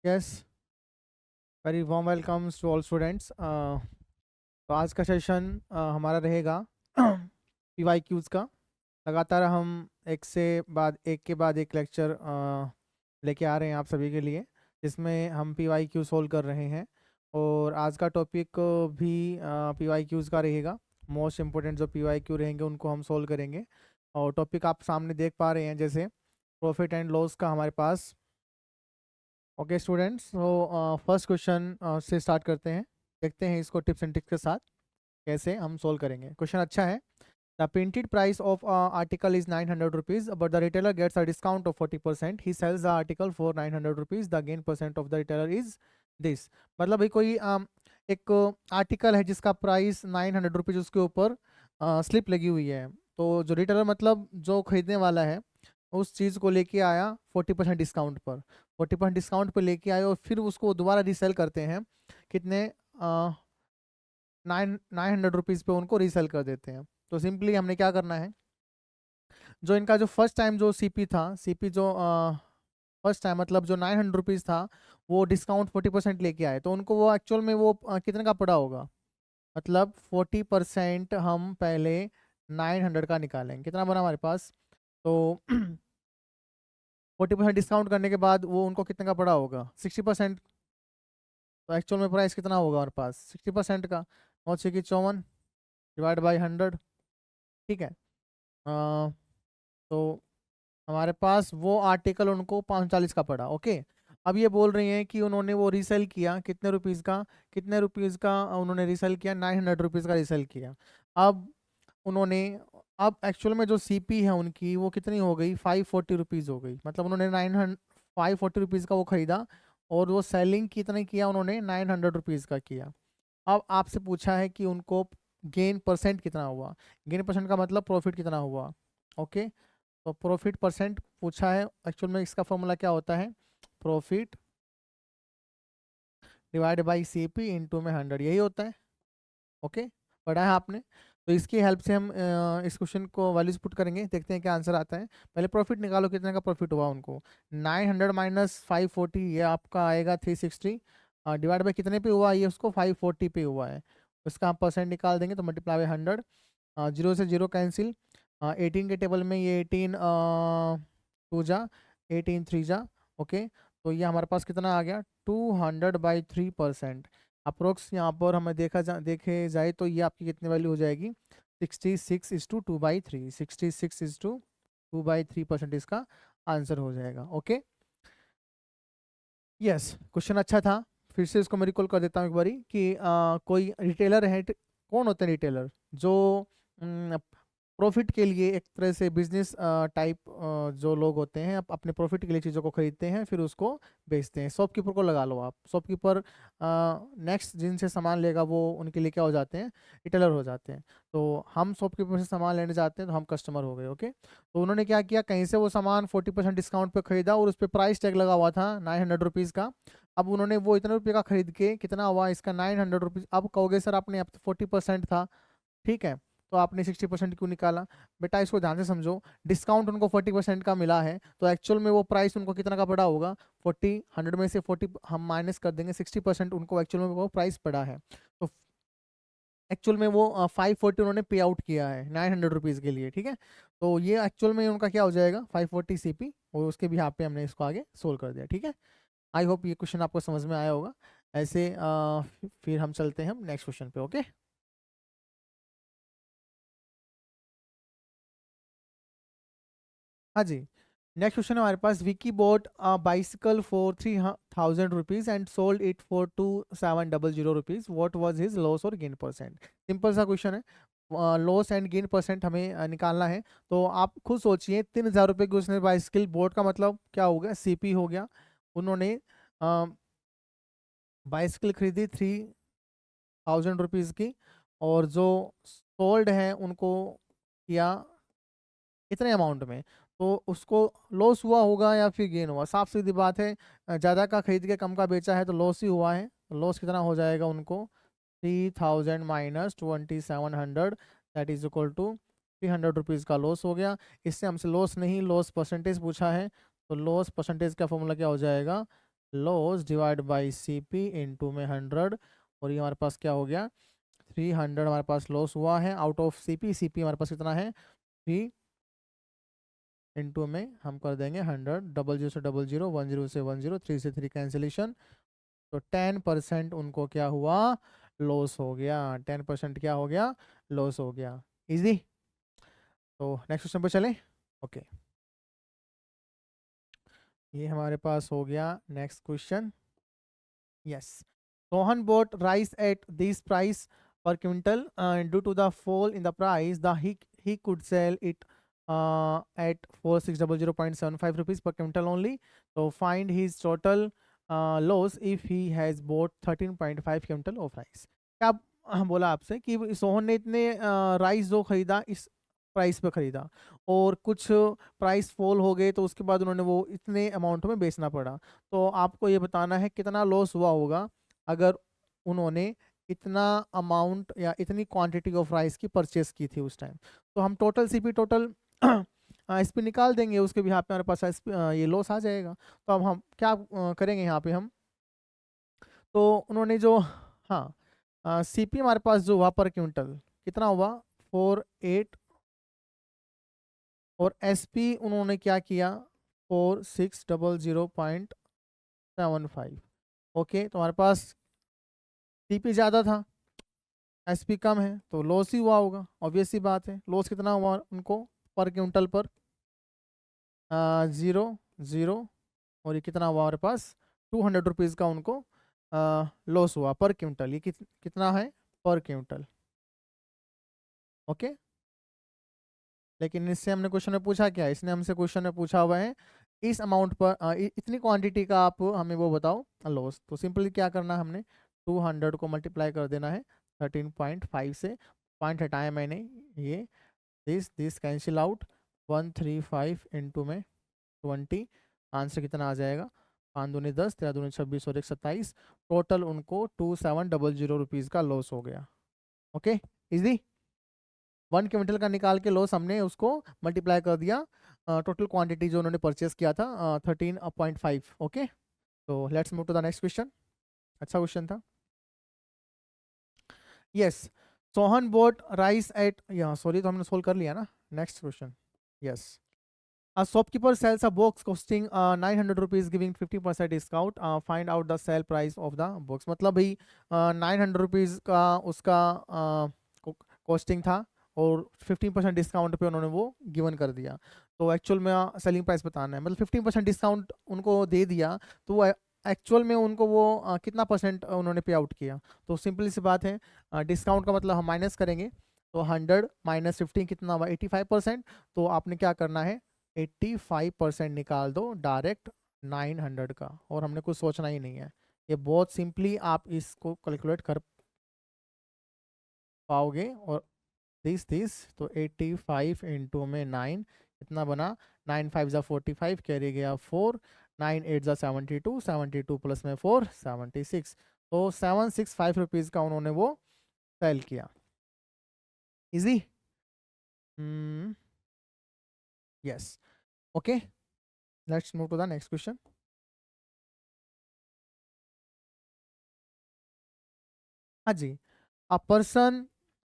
Yes, very warm welcomes to all students. तो आज का सेशन हमारा रहेगा पीवाईक्यूज़ का। लगातार हम एक के बाद एक लेक्चर लेके आ रहे हैं आप सभी के लिए, जिसमें हम पीवाईक्यू सोल्व कर रहे हैं। और आज का टॉपिक भी पीवाईक्यूज़ का रहेगा। मोस्ट इम्पोर्टेंट जो पीवाईक्यू रहेंगे उनको हम सोल्व करेंगे। और टॉपिक आप सामने देख पा रहे हैं, जैसे प्रॉफिट एंड लॉस का हमारे पास। ओके स्टूडेंट्स, तो फर्स्ट क्वेश्चन से स्टार्ट करते हैं। देखते हैं इसको टिप्स एंड ट्रिक्स के साथ कैसे हम सोल्व करेंगे। क्वेश्चन अच्छा है। The printed price of article is 900 rupees, but the retailer gets a discount of 40%. He sells the article for 900 rupees. The gain percent of the retailer is this. मतलब भाई कोई एक आर्टिकल है जिसका price 900 rupees, उसके ऊपर slip लगी हुई है। तो जो रिटेलर मतलब जो खरीदने वाला है उस चीज़ को लेके आया 40% डिस्काउंट पर। 40% डिस्काउंट पर लेके आए और फिर उसको दोबारा रीसेल करते हैं। कितने? 900 रुपीज़ पे उनको रीसेल कर देते हैं। तो सिंपली हमने क्या करना है, जो इनका जो फर्स्ट टाइम जो सीपी था, सीपी जो फर्स्ट टाइम मतलब जो 900 रुपीज़ था, वो डिस्काउंट 40% लेके आए। तो उनको वो एक्चुअल में वो कितने का पड़ा होगा? मतलब 40% हम पहले 900 का निकालेंगे। कितना बना हमारे पास? तो 40% डिस्काउंट करने के बाद वो उनको कितने का पड़ा होगा? 60%। तो एक्चुअल में प्राइस कितना होगा हमारे पास 60% का? 9×6=54 डिवाइड बाई 100। ठीक है। तो हमारे पास वो आर्टिकल उनको 540 का पड़ा। ओके। अब ये बोल रही हैं कि उन्होंने वो रीसेल किया कितने रुपीज़ का? कितने रुपीज़ का उन्होंने रीसेल किया? 900 रुपीज़ का रीसेल किया। अब उन्होंने अब एक्चुअल में जो सीपी है उनकी वो कितनी हो गई? 540 रुपीज़ हो गई। मतलब उन्होंने 540 रुपीज़ का वो खरीदा और वो सेलिंग कितने किया? उन्होंने 900 रुपीज़ का किया। अब आपसे पूछा है कि उनको गेन परसेंट कितना हुआ। गेन परसेंट का मतलब प्रॉफिट कितना हुआ। ओके। तो प्रॉफिट परसेंट पूछा है। एक्चुअल में इसका फॉर्मूला क्या होता है? Profit divide by CP into में 100, यही होता है। ओके, पढ़ा है आपने? तो इसकी हेल्प से हम इस क्वेश्चन को वैल्यूज पुट करेंगे, देखते हैं क्या आंसर आता है। पहले प्रॉफिट निकालो, कितने का प्रॉफिट हुआ उनको? 900 माइनस 540, ये आपका आएगा 360। डिवाइड बाई कितने पे हुआ? ये उसको 540 पे हुआ है। उसका हम परसेंट निकाल देंगे तो मल्टीप्लाई बाई 100। जीरो से जीरो कैंसिल। 18 के टेबल में ये 18 टू जा, 18 थ्री जा। ओके, तो ये हमारे पास कितना आ गया? 200/3%। अप्रोक्स यहाँ पर हमें देखे जाए तो ये आपकी कितनी वैल्यू हो जाएगी? 66/2/3। 66/2/3% इसका आंसर हो जाएगा। ओके, यस, क्वेश्चन अच्छा था। फिर से इसको मैं रिकॉल कर देता हूँ एक बारी कि कोई रिटेलर है। कौन होते हैं रिटेलर? जो प्रॉफिट के लिए एक तरह से बिजनेस टाइप जो लोग होते हैं, अपने प्रॉफिट के लिए चीज़ों को खरीदते हैं फिर उसको बेचते हैं। शॉपकीपर को लगा लो आप। शॉपकीपर नेक्स्ट जिनसे सामान लेगा वो उनके लिए क्या हो जाते हैं? रिटेलर हो जाते हैं। तो हम शॉपकीपर से सामान लेने जाते हैं तो हम कस्टमर हो गए। ओके, तो उन्होंने क्या किया, कहीं से वो सामान 40% डिस्काउंट पे खरीदा और उस पर प्राइस टैग लगा हुआ था 900 रुपीज़ का। अब उन्होंने वो इतने रुपये का खरीद के कितना हुआ इसका? 900 रुपीज़। अब कहोगे सर आपने अब 40% था, ठीक है, तो आपने 60% क्यों निकाला? बेटा इसको ध्यान से समझो। डिस्काउंट उनको 40% का मिला है, तो एक्चुअल में वो प्राइस उनको कितना का पड़ा होगा? 40, 100 में से 40 हम माइनस कर देंगे, 60% उनको एक्चुअल में वो प्राइस पड़ा है। तो एक्चुअल में वो 540 उन्होंने पे आउट किया है 900 रुपीज़ के लिए। ठीक है, तो ये एक्चुअल में उनका क्या हो जाएगा? 540 सीपी, और उसके भी यहाँ पे हमने इसको आगे सोल्व कर दिया। ठीक है, आई होप ये क्वेश्चन आपको समझ में आया होगा। ऐसे फिर हम चलते हैं हम नेक्स्ट क्वेश्चन पे। ओके, हाँ जी, नेक्स्ट क्वेश्चन है हमारे पास। Vicky bought a bicycle for 3000 rupees and sold it for 2700 rupees. What was his loss or gain percent? Simple सा क्वेश्चन है। लॉस एंड गेन परसेंट हमें निकालना है। तो आप खुद सोचिए, 3000 रुपये की उसने बाइसिकल बोट का मतलब क्या हो गया? सीपी हो गया। उन्होंने बाइसिकल खरीदी 3000 रुपीज़ की, और जो सोल्ड है उनको किया इतने अमाउंट में, तो उसको लॉस हुआ होगा या फिर गेन हुआ? साफ सीधी बात है, ज़्यादा का खरीद के कम का बेचा है तो लॉस ही हुआ है। लॉस कितना हो जाएगा उनको? 3000 minus 2700, that is equal to 300 rupees का लॉस हो गया। इससे हमसे लॉस नहीं, लॉस परसेंटेज पूछा है। तो लॉस परसेंटेज का फॉर्मूला क्या हो जाएगा? Loss divide by C P into में 100, और ये हमारे पास क्या हो गया 300 हमारे पास लॉस हुआ है आउट ऑफ सी पी हमारे पास कितना है 3 इंटू में हम कर देंगे 100, 00 से 00, 10 से 10, 3 से 3 कैंसिलेशन, तो 10% उनको क्या हुआ लॉस हो गया, 10% क्या हो गया लॉस हो गया। इजी। तो नेक्स्ट क्वेश्चन पे चले। ओके, ये हमारे पास हो गया next question. Yes, Sohan bought rice at this price per quintal, due to the fall in the price the he could sell it at 4600.75 rupees per quintal only. So find his total loss if he has bought 13.5 quintal of rice। क्या बोला आपसे कि सोहन ने इतने rice जो खरीदा इस price पे खरीदा और कुछ प्राइस फॉल हो गए तो उसके बाद उन्होंने वो इतने अमाउंट में बेचना पड़ा, तो आपको ये बताना है कितना लॉस हुआ होगा अगर उन्होंने इतना अमाउंट या इतनी क्वांटिटी ऑफ राइस की परचेस की थी उस टाइम। तो हम टोटल सीपी टोटल इस पे निकाल देंगे, उसके भी यहाँ पे हमारे पास ये लॉस आ जाएगा। तो अब हम क्या करेंगे यहाँ पे हम, तो उन्होंने जो हाँ सीपी हमारे पास जो हुआ पर क्विंटल कितना हुआ 48, और एसपी उन्होंने क्या किया 4600.75। ओके, तो हमारे पास सीपी ज़्यादा था एसपी कम है तो लॉस ही हुआ होगा, ऑब्वियस सी बात है। लॉस कितना हुआ उनको पर क्विंटल पर 0 0, और ये कितना हुआ हमारे पास 200 रुपीज़ का उनको लॉस हुआ पर क्विंटल। ये कितना है पर क्विंटल। ओके, लेकिन इससे हमने क्वेश्चन में पूछा क्या है, इसने हमसे क्वेश्चन में पूछा हुआ है इस अमाउंट पर इतनी क्वांटिटी का आप हमें वो बताओ लॉस। तो सिंपली क्या करना है हमने 200 को मल्टीप्लाई कर देना है 13.5 से, पॉइंट हटाया मैंने, ये दिस कैंसिल आउट 135 इंटू में 20, आंसर कितना आ जाएगा 5 दूनी 10, 13 दूनी 26 और 1 27, टोटल उनको 2700 रुपीज़ का लॉस हो गया। Okay, easy. 1 क्विंटल का निकाल के लॉस हमने उसको मल्टीप्लाई कर दिया टोटल क्वांटिटी जो उन्होंने परचेस किया था 13.5। ओके, तो let's move to the next question. अच्छा क्वेश्चन था। Yes, Sohan bought rice at, यहाँ सॉरी तो हमने सोल्व कर लिया ना। Next question. Yes, a shopkeeper sells a box costing 900 rupees giving 50% discount, find out the sale price of the box। मतलब भाई 900 रुपीज़ का उसका कॉस्टिंग था और 15% डिस्काउंट पे उन्होंने वो गिवन कर दिया, तो एक्चुअल में सेलिंग प्राइस बताना है। मतलब 15% डिस्काउंट उनको दे दिया तो एक्चुअल में उनको वो कितना परसेंट उन्होंने पे आउट किया। तो सिंपली सी बात है, डिस्काउंट का मतलब हम माइनस करेंगे, तो 100 माइनस 15 कितना हुआ 85%। तो आपने क्या करना है 85% निकाल दो डायरेक्ट 900 का, और हमने कुछ सोचना ही नहीं है। ये बहुत सिंपली आप इसको कैलकुलेट कर पाओगे। और दिस तो 85 इंटू में 9 कितना बना 9 5 जा 45, कैरी गया 4, 9 8 जा 72, 72 प्लस में 4 76, तो 765 रुपीज़ का उन्होंने वो सेल किया। Easy. Yes, okay, let's move to the next question. हाँ जी, अ पर्सन,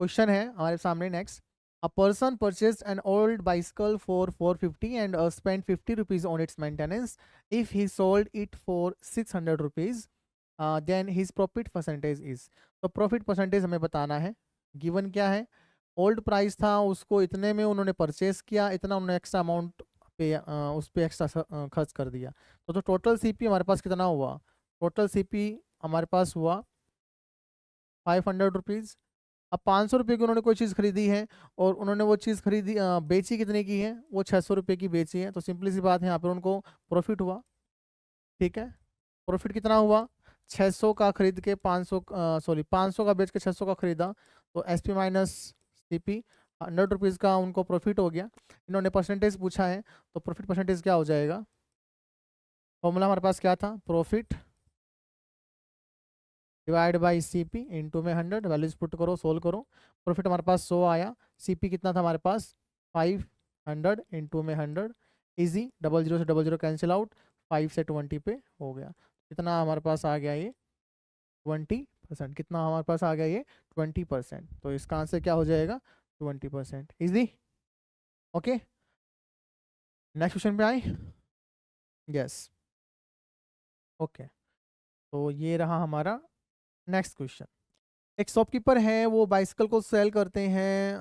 क्वेश्चन है हमारे सामने next. A person purchase an old bicycle for 450 and spend 50 rupees on its maintenance. If he sold it for 600 rupees then his profit percentage is. तो profit percentage हमें बताना है। Given क्या है, old price था उसको इतने में उन्होंने परचेज किया, इतना उन्होंने एक्स्ट्रा अमाउंट पे उस पर एक्स्ट्रा खर्च कर दिया। तो टोटल सीपी हमारे पास कितना हुआ, टोटल सीपी हमारे पास हुआ 500 रुपीज़। अब 500 रुपये की उन्होंने कोई चीज़ खरीदी है और उन्होंने वो चीज़ खरीदी बेची कितने की है, वो 600 रुपये की बेची है। तो सिंपली सी बात है यहाँ पर उनको प्रॉफिट हुआ। ठीक है, प्रॉफिट कितना हुआ 600 का खरीद के 500 सॉरी 500 का बेच के 600 का खरीदा, तो एसपी माइनस सीपी 100 रुपीज़ का उनको प्रॉफिट हो गया। इन्होंने परसेंटेज पूछा है तो प्रॉफिट परसेंटेज क्या हो जाएगा, फॉर्मूला हमारे पास क्या था, profit divide by CP into में 100, वैल्यूज पुट करो सोल्व करो, प्रॉफिट हमारे पास 100 आया, सीपी कितना था हमारे पास 500 इंटू में 100, इजी, 00 से 00 कैंसिल आउट, 5 से 20 पे हो गया। कितना हमारे पास आ गया ये 20%। कितना हमारे पास आ गया ये 20%। तो इसका आंसर क्या हो जाएगा 20%। इजी। ओके, नेक्स्ट क्वेश्चन पे आए। यस। ओके, तो ये रहा हमारा नेक्स्ट क्वेश्चन। एक शॉपकीपर है, वो बाइसिकल को सेल करते हैं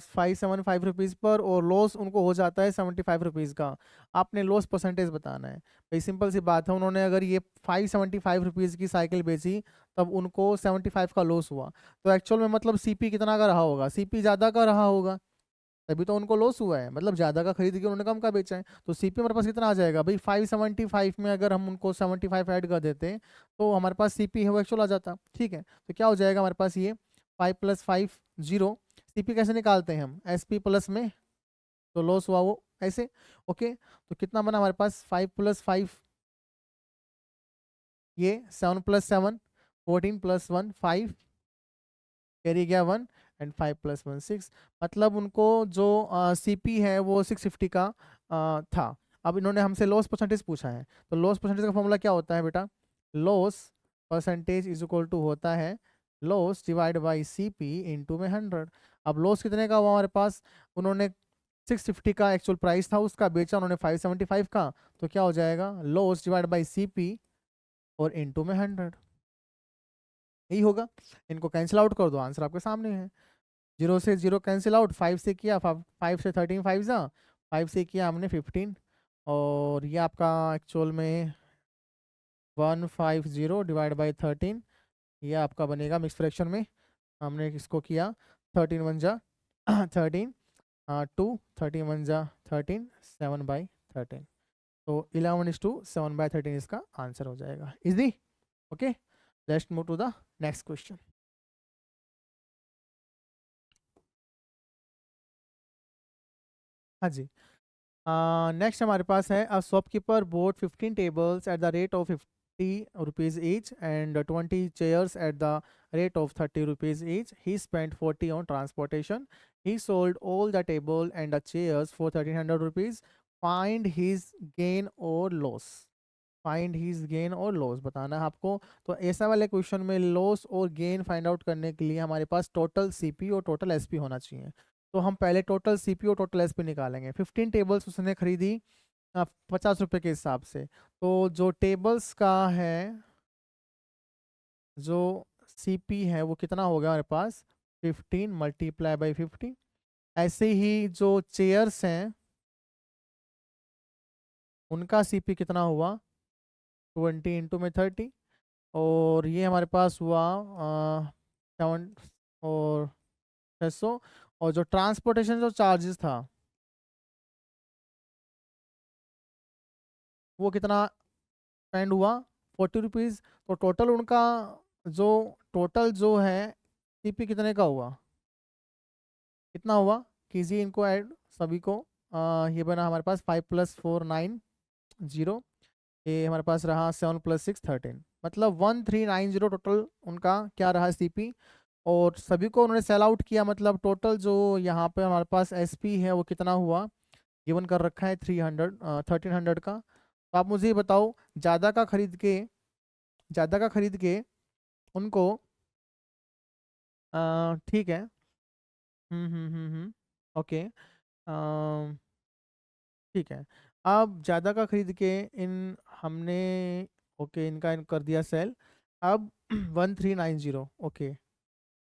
575 रुपीज़ पर, और लॉस उनको हो जाता है 75 रुपीज़ का। आपने लॉस परसेंटेज बताना है। भाई सिंपल सी बात है, उन्होंने अगर ये 575 रुपीज़ की साइकिल बेची, तब उनको 75 का लॉस हुआ। तो एक्चुअल में मतलब सीपी कितना का रहा होगा, सीपी ज़्यादा का रहा होगा, तभी तो उनको लॉस हुआ है। मतलब ज़्यादा का खरीद के उन्होंने कम का बेचा है। तो सीपी हमारे पास कितना आ जाएगा भाई, 575 में अगर हम उनको 75 ऐड कर देते, तो हमारे पास सीपी है वो एक्चुअल आ जाता। ठीक है, तो क्या हो जाएगा हमारे पास ये 5 + 5 0। सीपी कैसे निकालते हैं हम, एसपी प्लस में, तो लॉस हुआ वो ऐसे। ओके, तो कितना बना हमारे पास 5 + 5, ये 7 + 7 14 + 1 5, कैरी गया 1, एंड 5 + 1 6। मतलब उनको जो सीपी है वो 650 का था। अब इन्होंने हमसे लॉस परसेंटेज पूछा है, तो लॉस परसेंटेज का फॉर्मूला क्या होता है बेटा, loss percentage is equal to होता है loss divide by CP into में 100। अब लॉस कितने का हुआ हमारे पास, उन्होंने 650 का एक्चुअल प्राइस था उसका, बेचा उन्होंने 575 का, तो क्या हो जाएगा लॉस डिवाइड बाई सीपी और इंटू में 100, यही होगा। इनको कैंसिल आउट कर दो, आंसर आपके सामने है। 0 से 0 कैंसिल आउट, 5 से किया, 5 से 13 5 जा, 5 से किया हमने 15, और ये आपका एक्चुअल में 150 डिवाइड बाई 13, ये आपका बनेगा मिक्स फ्रैक्शन में। हमने इसको किया 13 1 जा 13, 2 13 1 जा 13, 7/13। तो 11:7/13 इसका आंसर हो जाएगा। Easy. Okay, let's move to the next question. हाँ जी, नेक्स्ट हमारे पास है, a shopkeeper bought 15 tables at the rate of 50 rupees each and 20 chairs at the rate of 30 rupees each. He spent 40 on transportation. He sold all the table and the chairs for 1300 rupees. Find his gain or loss. Find his gain और loss बताना है आपको। तो ऐसा वाले question में loss or gain find out करने के लिए हमारे पास टोटल सीपी और टोटल एसपी होना चाहिए। तो हम पहले टोटल सीपी और टोटल एसपी निकालेंगे। 15 टेबल्स उसने खरीदी 50 रुपये के हिसाब से। तो जो टेबल्स का है, जो सीपी है वो कितना हो गया हमारे पास 15 × 50। ऐसे ही जो चेयर्स हैं उनका सीपी कितना हुआ 20 इंटू में 30, और ये हमारे पास हुआ 7 और 600। और जो ट्रांसपोर्टेशन जो चार्जेस था वो कितना स्पेंड हुआ 40 रुपीज़। तो टोटल उनका जो टोटल जो है सीपी कितने का हुआ, कितना हुआ, कीजिए इनको ऐड सभी को। ये बना हमारे पास 5 + 4 9 0, ये हमारे पास रहा 7 + 6 13, मतलब 1390 टोटल उनका क्या रहा सीपी। और सभी को उन्होंने सेल आउट किया, मतलब टोटल जो यहाँ पे हमारे पास एसपी है वो कितना हुआ, गिवन कर रखा है 1300 का। तो आप मुझे ये बताओ, ज़्यादा का खरीद के, ज़्यादा का खरीद के उनको ठीक है। ओके, ठीक है। अब ज़्यादा का खरीद के इन हमने, ओके इनका इन कर दिया सेल। अब 1390, okay.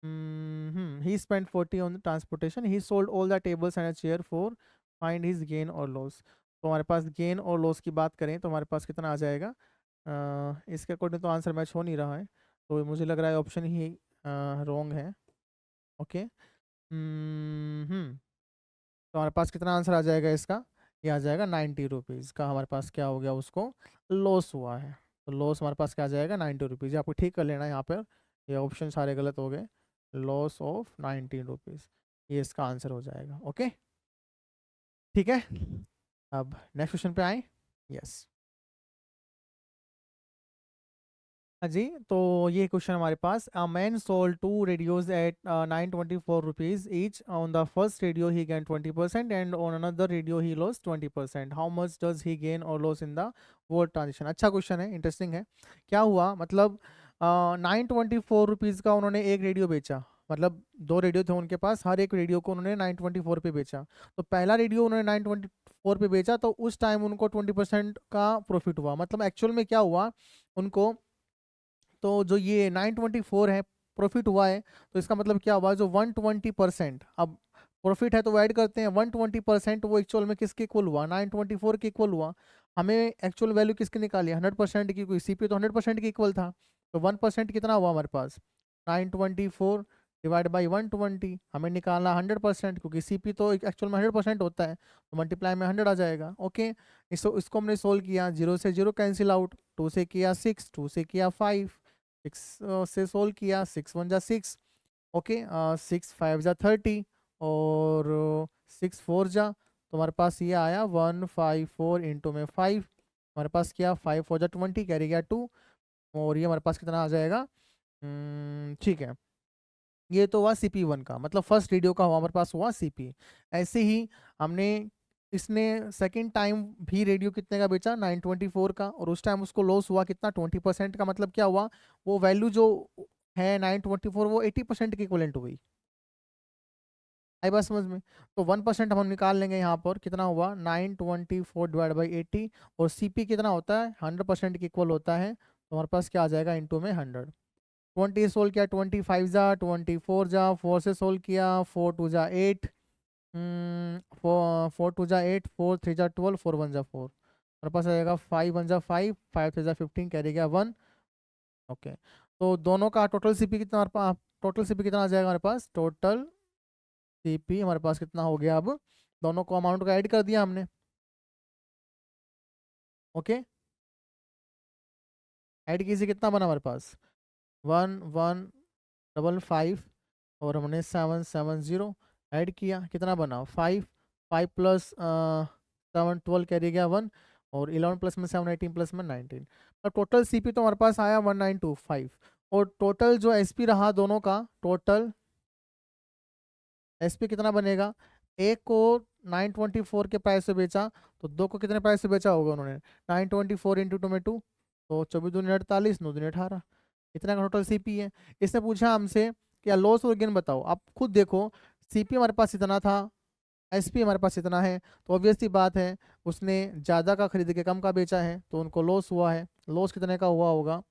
He spent 40 on the transportation. He sold all the tables and a chair for find his gain or loss. तो हमारे पास गेन और लॉस की बात करें तो हमारे पास कितना आ जाएगा, इसके अकॉर्डिंग तो आंसर मैच हो नहीं रहा है, तो मुझे लग रहा है ऑप्शन ही रॉन्ग है। ओके, तो हमारे पास कितना आंसर आ जाएगा इसका, ये आ जाएगा 90 रुपीज़ का हमारे पास क्या हो गया, उसको लॉस हुआ है। तो लॉस हमारे पास क्या आ जाएगा 90 रुपीज़। आपको ठीक कर लेना है यहाँ पर, ये ऑप्शन सारे गलत हो गए। लॉस ऑफ 19 रुपीज़, ये इसका आंसर हो जाएगा। ओके, ठीक है। अब नेक्स्ट क्वेश्चन पे आए। यस। हाँ जी, तो ये क्वेश्चन हमारे पास, a man sold two radios at 924 rupees each. On the first radio he gain 20% and on another radio he loss 20%। How much does he gain और loss in the word transition. अच्छा question है, interesting है। क्या हुआ, मतलब 924 rupees का उन्होंने एक रेडियो बेचा, मतलब दो रेडियो थे उनके पास, हर एक रेडियो को उन्होंने 924 पे बेचा। तो पहला रेडियो उन्होंने 924 पे बेचा, तो उस टाइम उनको 20% का प्रॉफिट हुआ। मतलब एक्चुअल में क्या हुआ उनको, तो जो ये 924 है प्रॉफिट हुआ है, तो इसका मतलब क्या हुआ, जो 120%, अब प्रॉफिट है तो ऐड करते हैं, 120% वो एक्चुअल में किसके इक्वल हुआ, 924 के इक्वल हुआ। हमें एक्चुअल वैल्यू किसकी निकाली, 100% की, कोई सीपी तो 100% के इक्वल था। तो 1% कितना हुआ हमारे पास, 924 डिवाइड बाई 120। हमें निकालना 100%, क्योंकि सीपी तो एक्चुअल में 100% होता है, तो मल्टीप्लाई में 100 आ जाएगा। ओके, इसको हमने सोल्व किया, 0 से 0 कैंसिल आउट, 2 से किया 6, 2 से किया 5, 6 से सोल्व किया, 6 1 जा 6, ओके, 6 5 जा 30, और 6 4 जा, तो हमारे पास ये आया 154 इंटू में 5, हमारे पास क्या 5 4 जा 20, कैरी गया 2, और ये हमारे पास कितना आ जाएगा, ठीक है। ये तो हुआ CP1 का, मतलब फर्स्ट रेडियो का हुआ हमारे पास हुआ CP। ऐसे ही हमने, इसने सेकंड टाइम भी रेडियो कितने का बेचा, 924 का, और उस टाइम उसको लॉस हुआ कितना, 20%। का मतलब क्या हुआ, वो वैल्यू जो है 924 वो 80% की इक्वलेंट हुई। आई बात समझ में। तो 1% हम निकाल लेंगे यहाँ पर, कितना हुआ 924 डिवाइड बाई 80, और CP कितना होता है 100% के इक्वल होता है, तो हमारे पास क्या आ जाएगा इंटू में 100। 20 सोल्व किया, 25 जा, 24 जा, 4 से सोल्व किया, 4 2 जा 8, 4 2 जा 8, 4 3 जा 12, 4 1 जा 4, हमारे पास आ जाएगा 5 1 जा 5, 5 3 जा 15, कैरी गया 1। ओके, तो दोनों का टोटल सीपी कितना हमारे पास, टोटल सीपी कितना आ जाएगा हमारे पास, टोटल सीपी हमारे पास कितना हो गया, अब दोनों को अमाउंट का ऐड कर दिया हमने। ओके, ऐड कीजिए, कितना बना हमारे पास, 1155, और हमने 770 ऐड किया, कितना बना 5, 5 प्लस 7 12, कैरी गया 1, और 11 प्लस में 7 18 प्लस में 19। अब टोटल सीपी तो हमारे पास आया 1925, और टोटल जो एसपी रहा दोनों का, टोटल एसपी कितना बनेगा, एक को 924 के प्राइस से बेचा, तो दो को कितने प्राइस से बेचा होगा उन्होंने, 924 इंटू 2 में 2, तो 24 दूनी 48, 9 दूनी 18, इतना का टोटल सीपी है। इसने पूछा हमसे क्या लॉस और गेन बताओ, आप खुद देखो, सीपी हमारे पास इतना था, एसपी हमारे पास इतना है, तो ऑब्वियस सी बात है उसने ज़्यादा का खरीद के कम का बेचा है, तो उनको लॉस हुआ है। लॉस कितने का हुआ होगा,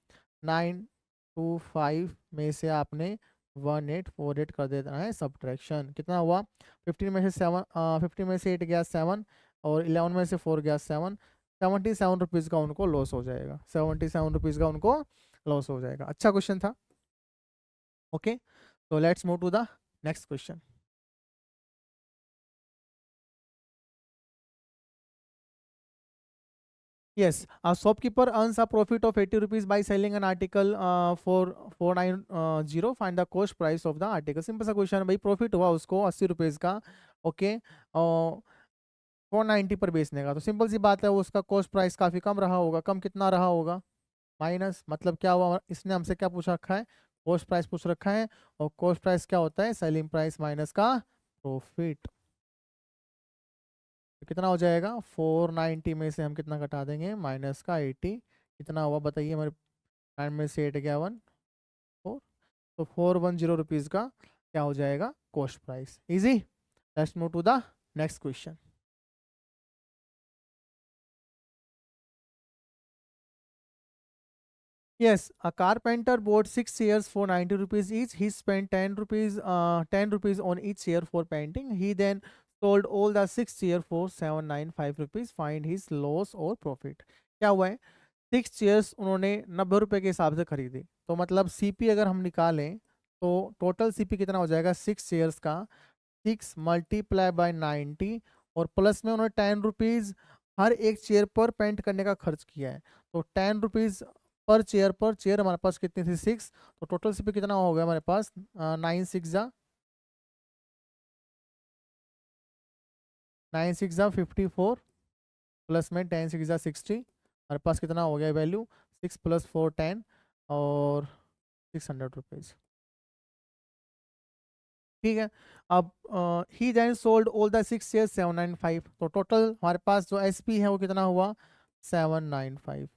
925 में से आपने 1848 कर देना है सब्ट्रैक्शन, कितना हुआ, 15 में से 7, 15 में से 8 गया 7, और 11 में से 4 गया 7, 77 रुपीज़ का उनको लॉस हो जाएगा, 77 रुपीज़ का उनको लॉस हो जाएगा। अच्छा क्वेश्चन था। ओके, तो let's move to the next question. Yes, a shopkeeper earns a profit of 80 rupees by selling an article for 490. Find the cost price of the article. Simple सा question है भाई, profit हुआ उसको 80 rupees का, okay, और 490 पर बेचने का, तो सिंपल सी बात है उसका कॉस्ट प्राइस काफ़ी कम रहा होगा। कम कितना रहा होगा, माइनस, मतलब क्या हुआ, इसने हमसे क्या पूछ रखा है, कॉस्ट प्राइस पूछ रखा है, और कॉस्ट प्राइस क्या होता है, सेलिंग प्राइस माइनस का प्रॉफिट। तो कितना हो जाएगा, 490 में से हम कितना घटा देंगे, माइनस का 80, कितना हुआ बताइए, हमारे 9 में से 8 गया 1 4, तो 410 रुपीज़ का क्या हो जाएगा cost price. Easy, let's move to the next question. Yes, a carpenter bought 6 chairs for 90 rupees each. He spent 10 rupees on each chair for painting. He then sold all the 6 chairs for 795 rupees. Find his loss or profit. क्या हुआ है, 6 chairs उन्होंने 90 रुपए के हिसाब से खरीदी, तो मतलब सीपी अगर हम निकालें तो टोटल सीपी कितना हो जाएगा 6 चेयर्स का, 6 मल्टीप्लाई बाय 90, और प्लस में उन्होंने 10 रुपीज़ हर एक चेयर पर पेंट करने का खर्च किया है, तो 10 रुपीज़ पर चेयर हमारे पास कितनी थी 6, तो टोटल सीपी कितना हो गया हमारे पास, 9 6 जा 54, प्लस में 10 6 जा 60, हमारे पास कितना हो गया वैल्यू, 6 + 4 10, और 600 रुपीज़। ठीक है। अब he then sold all the 6 share 795, तो टोटल हमारे पास जो एसपी है वो कितना हुआ 795।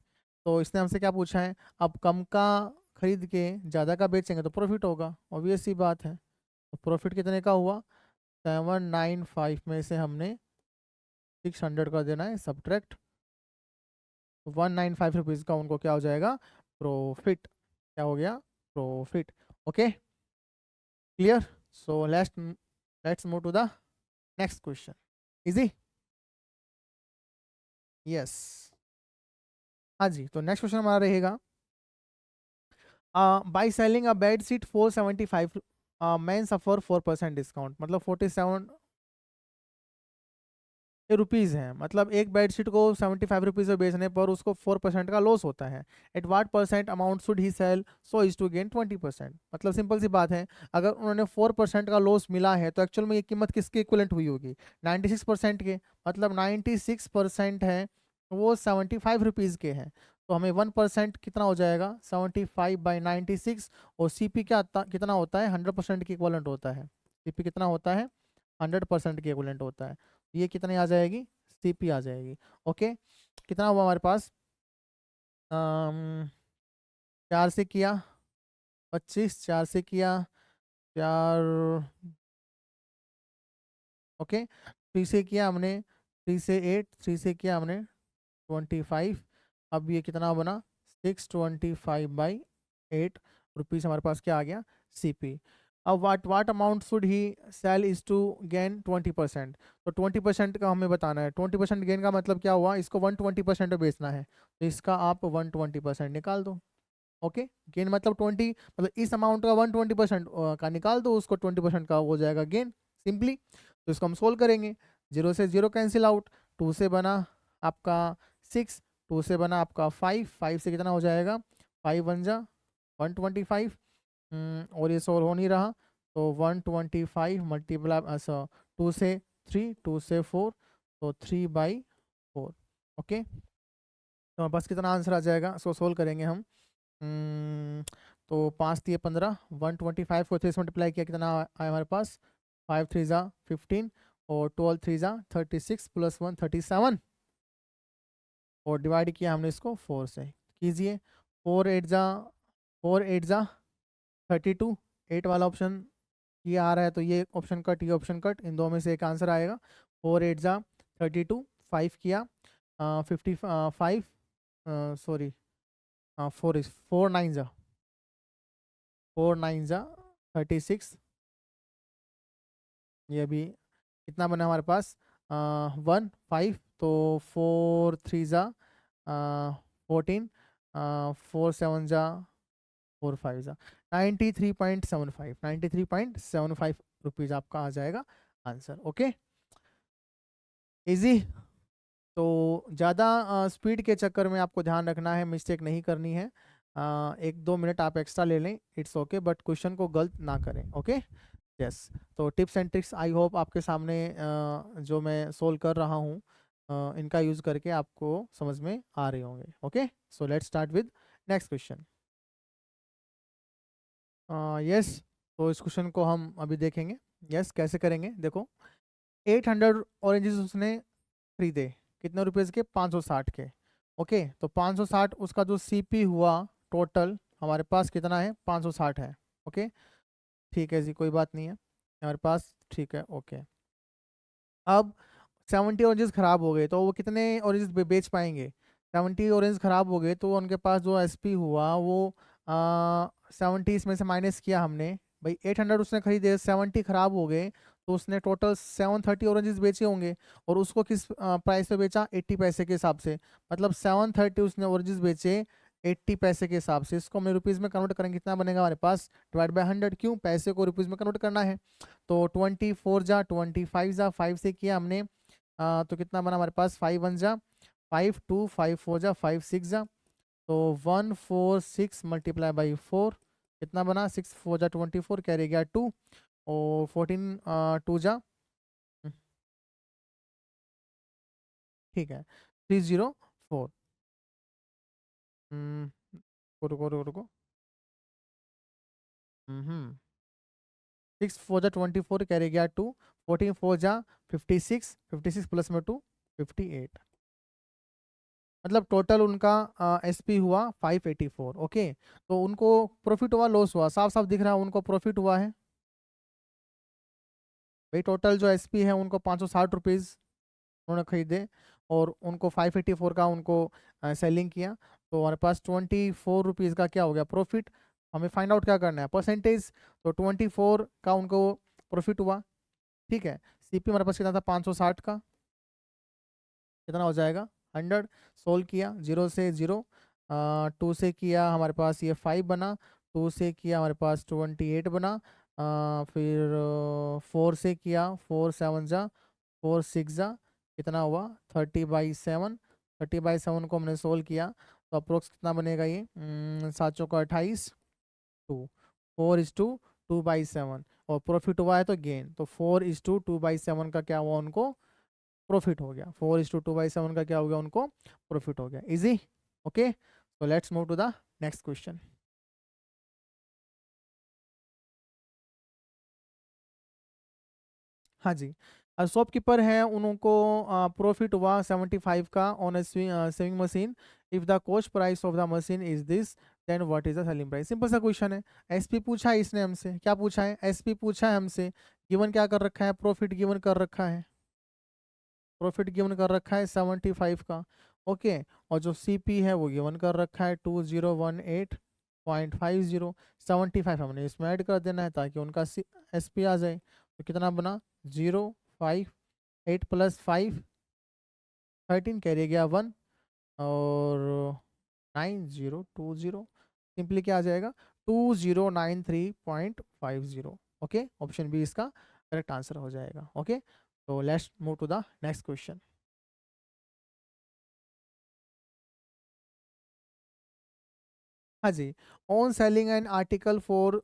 तो इसने हमसे क्या पूछा है, अब कम का खरीद के ज़्यादा का बेचेंगे तो प्रॉफिट होगा, ऑब्वियस सी बात है। तो प्रॉफिट कितने का हुआ 795 में से हमने 600 का देना है सब्ट्रैक्ट 195 रुपीज़ का उनको क्या हो जाएगा प्रॉफिट, क्या हो गया profit. Okay clear. So let's move to the next question. Easy. Yes. हाँ जी, तो नेक्स्ट क्वेश्चन हमारा रहेगा by selling a bed sheet 475 man suffer 4% discount, मतलब 47 रुपीज़ हैं, मतलब एक बेड शीट को 75 रुपीज़ में बेचने पर उसको 4% का लॉस होता है। At what percent amount should he sell so is to gain 20%, मतलब सिंपल सी बात है, अगर उन्होंने 4% का लॉस मिला है तो एक्चुअल में ये कीमत किसके इक्वलेंट हुई होगी 96% के, मतलब 96% है वो 75 रुपीज़ के हैं। तो हमें 1% कितना हो जाएगा 75/96, और सीपी कितना होता है 100% के इक्वलेंट होता है। सीपी कितना होता है 100% के इक्वलेंट होता है। ये कितने आ जाएगी सीपी आ जाएगी। ओके कितना हुआ हमारे पास 4 से किया 25, 4 से किया 4, ओके 3 से किया हमने 3 से 8, 3 से किया हमने 25। अब ये कितना बना 625/8 रुपीज़ हमारे पास क्या आ गया सीपी। अब what amount should he sell is to gain 20%, तो 20% का हमें बताना है। 20% गेन का मतलब क्या हुआ, इसको 120% में बेचना है, तो इसका आप 120% निकाल दो। ओके गेन मतलब 20, मतलब इस अमाउंट का 120% का निकाल दो, उसको 20% का हो जाएगा गेन सिंपली। तो इसको हम सोल्व करेंगे, 0 से 0 कैंसिल आउट, 2 से बना आपका 6, 2 से बना आपका 5, 5 से कितना हो जाएगा 5 1 जा 125, और ये सोल्व हो नहीं रहा, तो 125 मल्टीप्लाई अच्छा 2 से 3, 2 से 4, तो 3/4। ओके तो हमारे पास कितना आंसर आ जाएगा, इसको सोल्व करेंगे हम। तो 5 दिए 15, 125 को 3 से मल्टीप्लाई किया कितना आया हमारे पास 5 3 जा 15, और 12 3 जा 36 प्लस 1 37, और डिवाइड किया हमने इसको 4 से, कीजिए 4 8 जा 32, 8 वाला ऑप्शन ये आ रहा है, तो ये ऑप्शन कट, ये ऑप्शन कट, इन दो में से एक आंसर आएगा। 4 8 जा 32, 5 किया 55, सॉरी 4 9 जा 36, ये भी कितना बना हमारे पास 1 5, तो 4 3 जा 14, 4 7 जा 4 5 जा 93.75 रुपीज़ आपका आ जाएगा आंसर। Okay easy. तो ज़्यादा स्पीड के चक्कर में आपको ध्यान रखना है, मिस्टेक नहीं करनी है। 1-2 मिनट आप एक्स्ट्रा ले लें, इट्स ओके, बट क्वेश्चन को गलत ना करें। Okay yes. तो tips and tricks I hope आपके सामने जो मैं सोल्व कर रहा हूँ इनका यूज़ करके आपको समझ में आ रहे होंगे। Okay so let's start with next question. Yes तो इस क्वेश्चन को हम अभी देखेंगे। यस कैसे करेंगे, देखो 800 ऑरेंजेस उसने खरीदे, कितने रुपए के 560 के। ओके तो 560 उसका जो सीपी हुआ टोटल हमारे पास कितना है 560 है। ओके ठीक है जी, कोई बात नहीं है हमारे पास, ठीक है ओके। अब 70 ऑरेंजेस खराब हो गए तो वो कितने ऑरेंजेस बेच पाएंगे, 70 ऑरेंज खराब हो गए तो उनके पास जो एसपी हुआ वो 70 इसमें से माइनस किया हमने, भाई 800 उसने खरीदे 70 खराब हो गए, तो उसने टोटल 730 ऑरेंजेस बेचे होंगे, और उसको किस प्राइस पे बेचा 80 पैसे के हिसाब से, मतलब 730 उसने ऑरेंजेस बेचे 80 पैसे के हिसाब से। इसको हमने रुपीज़ में कन्वर्ट करेंगे, कितना बनेगा हमारे पास डिवाइड बाय 100, क्यों पैसे को रुपीज़ में कन्वर्ट करना है। तो 24 जा 25 जा 5 से किया हमने, तो कितना बना हमारे पास 5 1 जा 5 2 5 4 जा 5 6 जा, तो 146 मल्टीप्लाई बाई 4 कितना बना 6 4 जा 24, कैरी गया 2, और 14 2 जा ठीक है 304। रुको रुको रुको, सिक्स फोर जा 24 कैरी गया 2, 14 4 जा 56, 56 प्लस में 2 58, मतलब टोटल उनका एसपी हुआ 584। ओके, तो उनको प्रॉफिट हुआ लॉस हुआ, साफ साफ दिख रहा है उनको प्रॉफिट हुआ है भाई। टोटल जो एसपी है उनको 560 रुपीज़ उन्होंने खरीदे और उनको 584 का उनको सेलिंग किया, तो हमारे पास 24 रुपीज़ का क्या हो गया प्रॉफिट। हमें फाइंड आउट क्या करना है परसेंटेज, तो 24 का उनको प्रॉफिट हुआ। ठीक है, सीपी हमारे पास कितना था 560 का, कितना हो जाएगा 100। सोल्व किया 0 से 0, 2 से किया हमारे पास ये 5 बना, 2 से किया हमारे पास 28 बना, फिर 4 से किया 4 7 जा 4 6 जा कितना हुआ 30/7। 30/7 को हमने सोल्व किया तो अप्रोक्स कितना बनेगा ये 7 चौका 28, 2 4:2/7, और प्रॉफिट हुआ है तो गेन, तो 4:2/7 का क्या हुआ उनको प्रॉफिट हो गया। 4:2/7 का क्या हो गया उनको प्रॉफिट हो गया। Easy. Okay, so let's move to the next question। हाँ जी, शॉपकीपर है उनको प्रॉफिट हुआ 75 का on sewing machine. If the cost price of the machine is this, then what is the selling price. Simple सा question है, SP पूछा है इसने हमसे, क्या पूछा है एसपी पूछा है हमसे, गिवन क्या कर रखा है प्रॉफिट गिवन कर रखा है, प्रॉफिट गिवन कर रखा है 75 का। ओके, और जो सीपी है वो गिवन कर रखा है 2018.50। 75 हमने इसमें ऐड कर देना है ताकि उनका एसपी आ जाए, तो कितना बना 058 प्लस 5 13 कैरी गया 1 और 9020, सिंपली क्या आ जाएगा 2093.50। ओके, ऑप्शन बी इसका करेक्ट आंसर हो जाएगा। ओके, तो let's move to the next question. हाँ जी, on selling an article for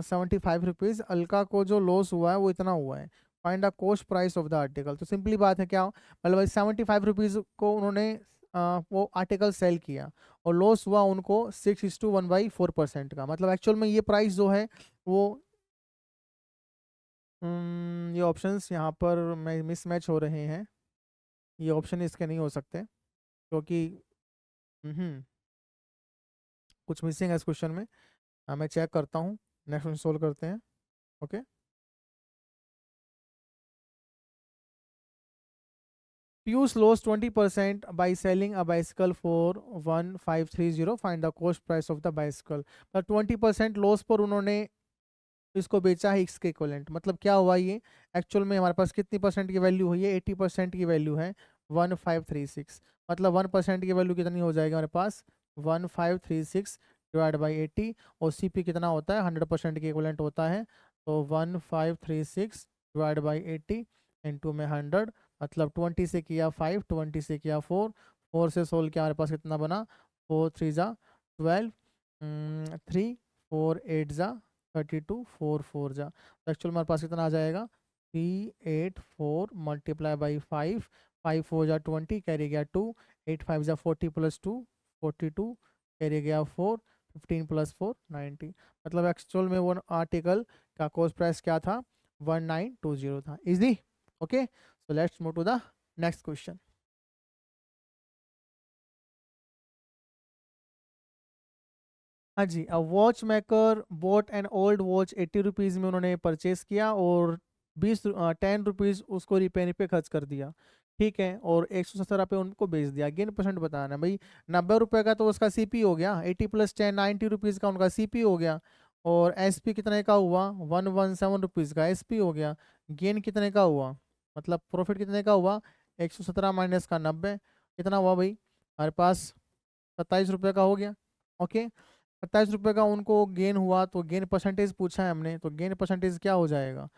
75 rupees, Alka को जो लॉस हुआ है वो इतना हुआ है, find the cost price of the article. तो सिंपली बात है क्या, मतलब 75 रुपीज़ को उन्होंने वो आर्टिकल सेल किया और लॉस हुआ उनको 6:1/4% का, मतलब एक्चुअल में ये प्राइस जो है वो ये ऑप्शंस यहाँ पर मिसमैच हो रहे हैं, ये ऑप्शन इसके नहीं हो सकते क्योंकि हम्म, कुछ मिसिंग है इस क्वेश्चन में। मैं चेक करता हूँ, नेक्स्ट क्वेश्चन सोल्व करते हैं। Okay, Piyush lost 20% by selling a bicycle for 1530, find the cost price of the bicycle। पर 20% लॉस पर उन्होंने इसको बेचा है इसके इक्वलेंट, मतलब क्या हुआ ये एक्चुअल में हमारे पास कितनी परसेंट की वैल्यू हुई है 80% की वैल्यू है 1536, मतलब 1% की वैल्यू कितनी हो जाएगी हमारे पास 1536 डिवाइड बाई 80, और सीपी कितना होता है 100% के इक्वलेंट होता है, तो 1536 डिवाइड बाई 80 इंटू में 100, मतलब 20 से किया 5, 20 से किया 4, 4 से सोल्व किया हमारे पास कितना बना 4 3 जा 12, 3 4 8 जा 32, 4 4 जा, तो एक्चुअल हमारे पास कितना आ जाएगा 384 मल्टीप्लाई बाई 5, 5 4 जा 20 कैरी गया 2, 8 5 जा 40 प्लस 2 42 कैरी गया 4, 15 प्लस 4 90, मतलब एक्चुअल में वो आर्टिकल का कॉस्ट प्राइस क्या था 1920 था। Easy. Okay, so let's move to the next question। हाँ जी, a watch maker bought an old watch 80 rupees में उन्होंने परचेस किया और 10 रुपीज़ उसको रिपेयरिंग पे खर्च कर दिया। ठीक है, और 117 पे उनको बेच दिया। गेन परसेंट बताना है भाई, 90 रुपये का तो उसका सीपी हो गया, 80 प्लस 10 90 रुपीज़ का उनका सीपी हो गया, और एसपी कितने का हुआ 117 रुपीज़ का एसपी हो गया। गेन कितने का हुआ, मतलब प्रॉफिट कितने का हुआ 117 माइनस का 90, कितना हुआ भाई हमारे पास 27 रुपये का हो गया। ओके, 27 रुपये का उनको गेन हुआ, तो गेन परसेंटेज पूछा है हमने, तो गेन परसेंटेज क्या हो जाएगा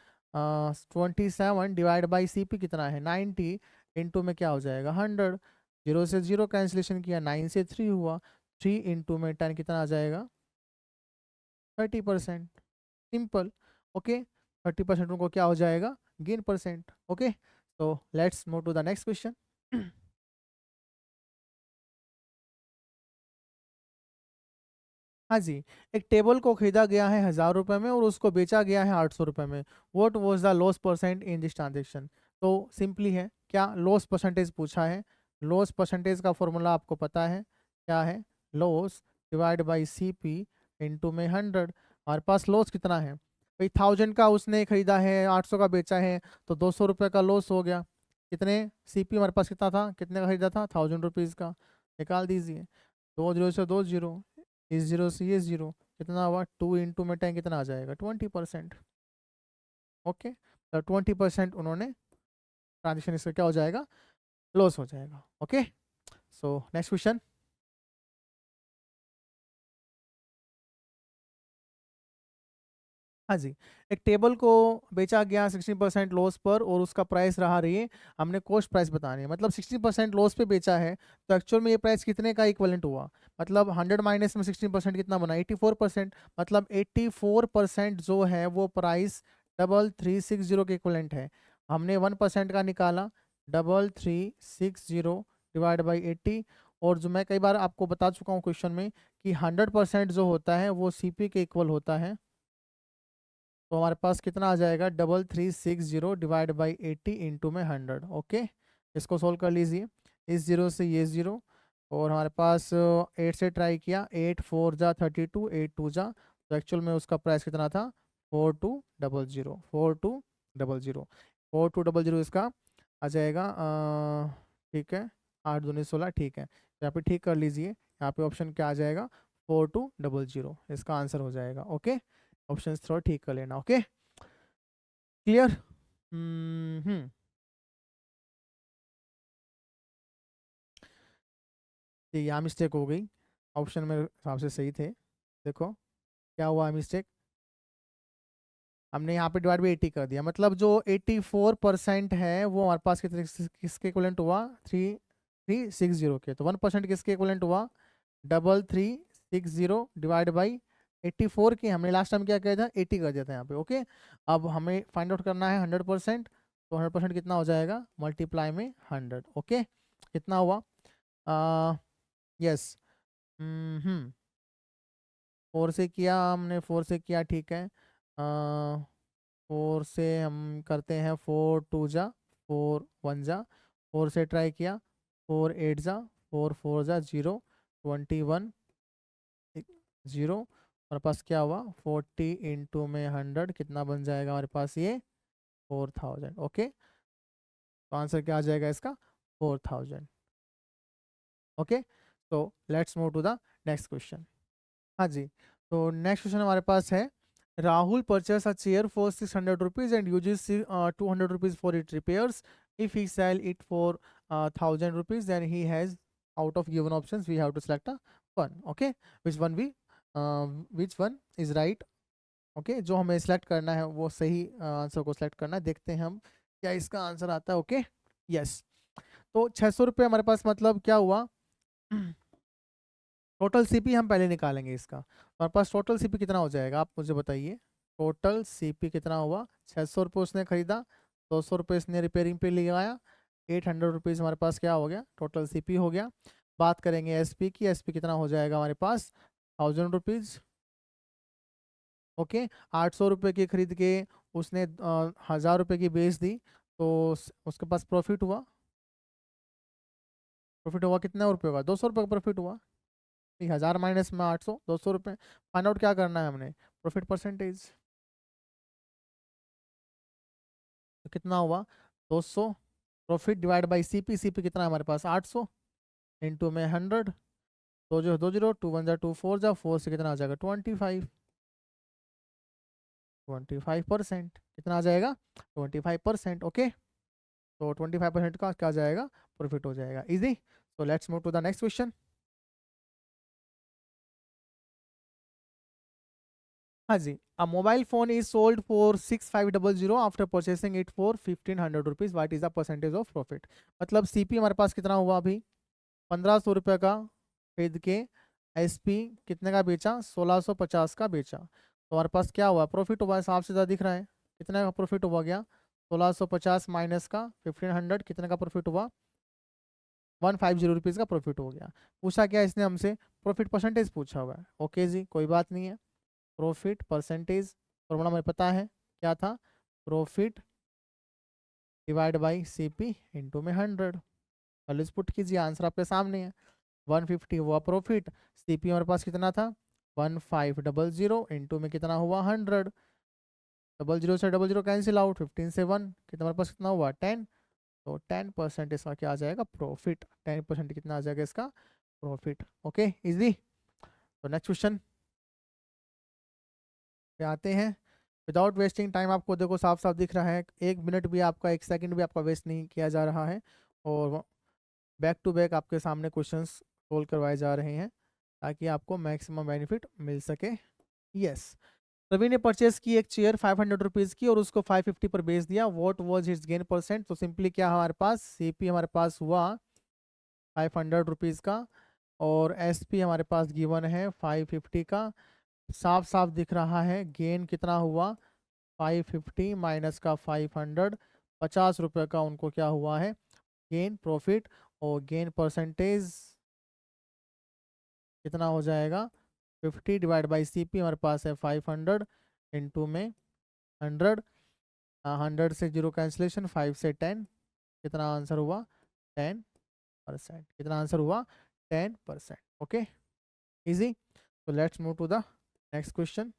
27 डिवाइड बाई सीपी कितना है 90 इंटू में क्या हो जाएगा 100, 0 से 0 कैंसिलेशन किया 9 से 3 हुआ, 3 इंटू में 10 कितना आ जाएगा 30%। सिंपल। ओके, 30% उनको क्या हो जाएगा गेन परसेंट। ओके, तो let's move to the next question. हाँ जी, एक टेबल को खरीदा गया है 1000 रुपये में और उसको बेचा गया है 800 रुपये में। What was the loss percent in this transaction? तो सिंपली है, क्या लॉस परसेंटेज पूछा है। लॉस परसेंटेज का फॉर्मूला आपको पता है, क्या है, loss divide by C P into में 100। हमारे पास लॉस कितना है भाई, 1000 का उसने खरीदा है, 800 का बेचा है, तो 200 रुपये का लॉस हो गया। कितने, सी पी हमारे पास कितना था, कितने का खरीदा था, 1000 रुपीज़ का। निकाल दीजिए, 2 जीरो से 2 जीरो, इस जीरो से ये जीरो, कितना हुआ, 2 इंटू में 10 कितना आ जाएगा, 20%। ओके, तो 20% उन्होंने ट्रांजेक्शन, इसका क्या हो जाएगा, लॉस हो जाएगा। Okay, so next question. हाँ जी, एक टेबल को बेचा गया 60% लॉस पर और उसका प्राइस रहा रही है, हमने कॉस्ट प्राइस बतानी है, मतलब 60% लॉस पे बेचा है, तो एक्चुअल में ये प्राइस कितने का इक्वलेंट हुआ, मतलब 100 माइनस में 16% कितना बना, 84%। मतलब 84% जो है वो प्राइस 3360 के इक्वलेंट है। हमने 1% का निकाला, 3360 डिवाइड बाई 80। और जो मैं कई बार आपको बता चुका हूँ क्वेश्चन में कि 100% जो होता है वो सीपी के इक्वल होता है। तो हमारे पास कितना आ जाएगा, 3360 डिवाइड बाई 80 इंटू में 100। ओके, इसको सोल्व कर लीजिए, इस जीरो से ये जीरो, और हमारे पास 8 से ट्राई किया, 8 4 जा 32, 8 2 जा, तो एक्चुअल में उसका प्राइस कितना था, 4200, 4200, 4200 इसका आ जाएगा। ठीक है, 8 दूनी 16, ठीक है, यहाँ पे ठीक कर लीजिए, यहाँ पे ऑप्शन क्या आ जाएगा, 4200 इसका आंसर हो जाएगा। ओके, ऑप्शन थोड़ा ठीक कर लेना। Okay, clear. हम्म, ये यहाँ मिस्टेक हो गई, ऑप्शन मेरे हिसाब से सही थे। देखो क्या हुआ मिस्टेक, हमने यहाँ पे डिवाइड बाई 80 कर दिया, मतलब जो 84% है वो हमारे पास कितने, किसके इक्वलेंट हुआ, 3360 के। तो 1% किसके इक्वलेंट हुआ, 3360 डिवाइड बाई 84 की, हमने लास्ट टाइम क्या किया था, 80 कर दिया था यहाँ पे। ओके, अब हमें फाइंड आउट करना है 100%, तो 100% कितना हो जाएगा, मल्टीप्लाई में 100। ओके, कितना हुआ, यस, हम्म, 4 से किया हमने, 4 से किया, ठीक है, 4 से हम करते हैं, 4 2 जा, 4 1 जा, 4 से ट्राई किया, 4 8 जा, 4 4 जा 0, 21 0, हमारे पास क्या हुआ, 40 इंटू में 100 कितना बन जाएगा हमारे पास, ये 4000। ओके, तो आंसर क्या आ जाएगा इसका, 4000। ओके, तो let's move to the next question. हाँ जी, तो नेक्स्ट क्वेश्चन हमारे पास है, Rahul purchase a chair for 600 rupees and uses 200 rupees for it repairs. If he sell it for 1000 rupees then he has, out of given options we have to select a one. Okay, which one is right? Okay, जो हमें select करना है वो सही answer को select करना है, देखते हैं हम क्या इसका आंसर आता है। ओके, यस, तो 600 रुपये हमारे पास, मतलब क्या हुआ, टोटल सीपी हम पहले निकालेंगे इसका, हमारे पास टोटल सीपी कितना हो जाएगा, आप मुझे बताइए, टोटल सीपी कितना हुआ, 600 रुपये उसने खरीदा, 200 रुपये इसने रिपेयरिंग पे लगाया, 800 रुपीज़ हमारे पास क्या हो गया, टोटल सीपी हो गया। बात करेंगे एसपी की, एसपी कितना हो जाएगा हमारे पास, 1000 रुपीज़। ओके, 800 रुपये की खरीद के उसने 1000 रुपये की बेच दी, तो उसके पास प्रॉफिट हुआ, प्रॉफिट हुआ कितना रुपये का, 200 रुपये का प्रॉफिट हुआ। 1000 माइनस में 800, 200 रुपये, फाइंड आउट क्या करना है हमने, प्रॉफिट परसेंटेज, तो कितना हुआ, 200, profit divide by CP, CP कितना है हमारे पास 800 इंटू में 100, दो जो 2 0, 2 1 जा 2 4 जा, 4 से कितना आ जाएगा 25, 25% कितना आ जाएगा, 25%। ओके, तो 25% का क्या आ जाएगा, प्रॉफिट हो जाएगा, easy. So let's move to the next question. हाँ जी, a mobile phone is sold for 6500 after purchasing it for 1500 rupees, what is the percentage of profit. मतलब सीपी हमारे पास कितना हुआ अभी, 1500 रुपये का खरीद के एसपी कितने का बेचा, 1650 का बेचा, तो हमारे पास क्या हुआ, प्रॉफिट हुआ, हिसाब से ज़्यादा दिख रहा है, कितने का प्रॉफिट हुआ गया, 1650 माइनस का 1500, कितने का प्रॉफिट हुआ, 150 रुपीज़ का प्रॉफिट हो गया। पूछा क्या इसने हमसे, प्रॉफिट परसेंटेज पूछा हुआ है। ओके जी, कोई बात नहीं है। प्रॉफिट परसेंटेज फॉर्मूला हमें पता है क्या था, profit divide by CP into में 100। पहले पुट कीजिए, आंसर आपके सामने है। 150 हुआ प्रॉफिट, सीपी हमारे पास कितना था 1500 इंटू में कितना हुआ 100। 00 से 00 कैंसिल आउट, 15 से 1 कितना हमारे पास कितना हुआ 10। तो 10% इसका क्या आ जाएगा प्रॉफिट, 10% कितना आ जाएगा इसका प्रॉफिट। Okay easy. तो नेक्स्ट क्वेश्चन पे आते हैं। विदाउट वेस्टिंग टाइम, आपको देखो साफ साफ दिख रहा है, 1 मिनट भी आपका, 1 सेकंड भी आपका वेस्ट नहीं किया जा रहा है, और बैक टू बैक आपके सामने क्वेश्चंस सोल्व करवाए जा रहे हैं ताकि आपको मैक्सिमम बेनिफिट मिल सके। यस, रवि ने परचेस की एक चेयर 500 रुपीज़ की और उसको 550 पर बेच दिया। What was his gain percent. तो सिंपली क्या हमारे पास, सीपी हमारे पास हुआ 500 रुपीज़ का, और एसपी हमारे पास गिवन है 550 का। साफ साफ दिख रहा है गेन कितना हुआ 550 माइनस का 500, 50 रुपये का उनको क्या हुआ है गेन प्रॉफिट। और गेन परसेंटेज कितना हो जाएगा 50 डिवाइड बाई सी पी, हमारे पास है 500 इंटू में 100। 100 से 0 कैंसिलेशन, 5 से 10, कितना आंसर हुआ 10%। कितना आंसर हुआ 10%। Okay easy. तो let's move to the next question.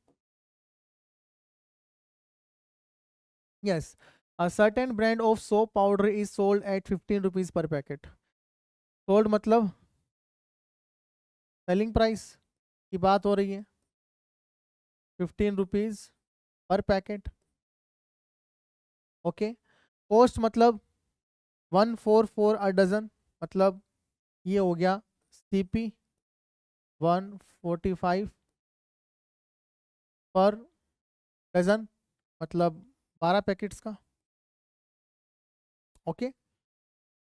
Yes, a certain brand of soap powder is sold at 15 rupees per packet। Sold मतलब सेलिंग प्राइस की बात हो रही है, 15 रुपीज़ पर पैकेट। ओके, कॉस्ट मतलब 144 अ डजन, मतलब ये हो गया सीपी 145 पर डजन, मतलब 12 पैकेट्स का। Okay,